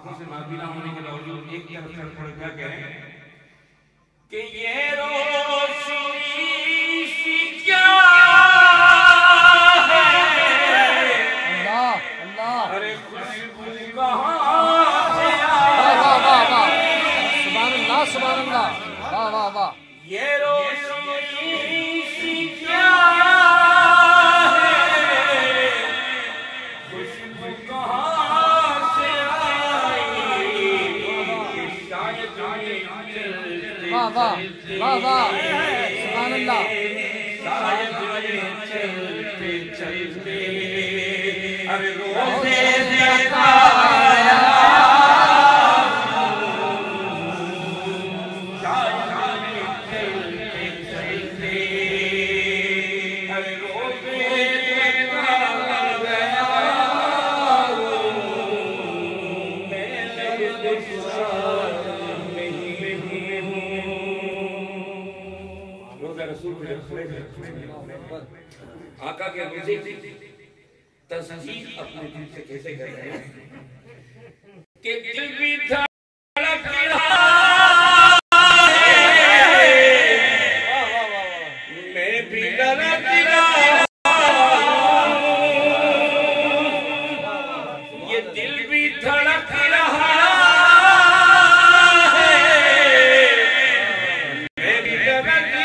آنکھوں سے نابینا ہونے کے باوجود ایک طرف سے پڑھ کیا کہہ رہے ہیں کہ یہ روشنی سی کیا ہے ارے خوشبو کہاں سے آئی سبحان اللہ واہ واہ واہ یہ روشنی سی کیا ہے خوشبو کہاں سے آئی شاید واہ واہ واہ واہ سبحان اللہ شاید چلتے چلتے ارے روزے دیکھا آقا کے روزے تصدیق اپنے دل سے کیسے کر رہے ہیں کہ دل بھی دھڑک رہا ہے میں بھی دھڑک رہا یہ دل بھی دھڑک رہا ہے میں بھی دھڑک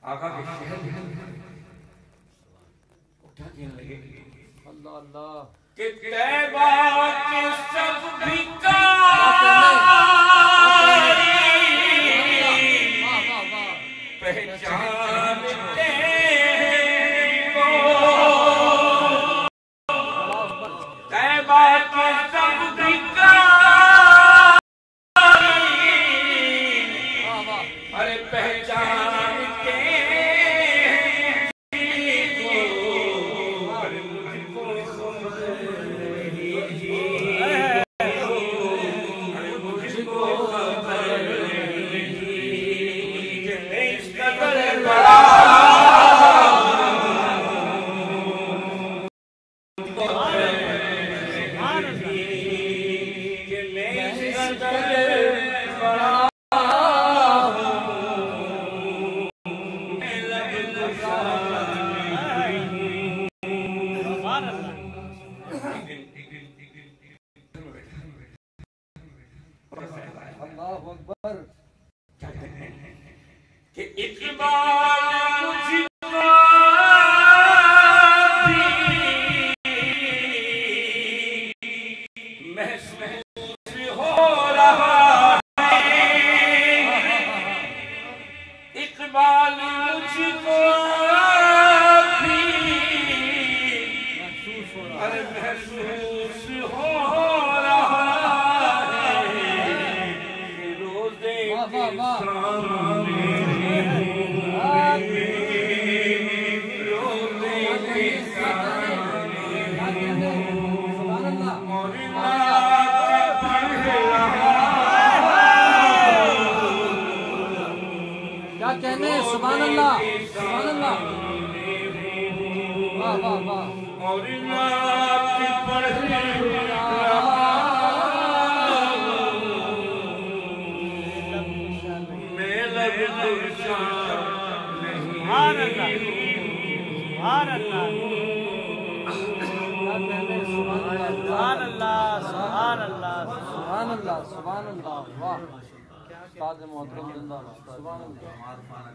آقا کے شہر اٹھا کہنے لگے اللہ اللہ کہ طیبہ کے سب بھکاری پہچانتے کو طیبہ کے سب بھکاری ارے پہچانتے اللہ اکبر کہ اقبال مجھ کو بھی محسوس ہو رہا ہے اقبال مجھ کو بھی محسوس ہو رہا ہے روزے کیا کہنے سبحان اللہ سبحان اللہ واہ واہ واہ اور نعت پڑھ رہا میں لب گلشن سبحان اللہ سبحان اللہ سبحان اللہ سبحان اللہ سبحان اللہ سبحان اللہ واہ استاد محترم زندہ باد سبحان اللہ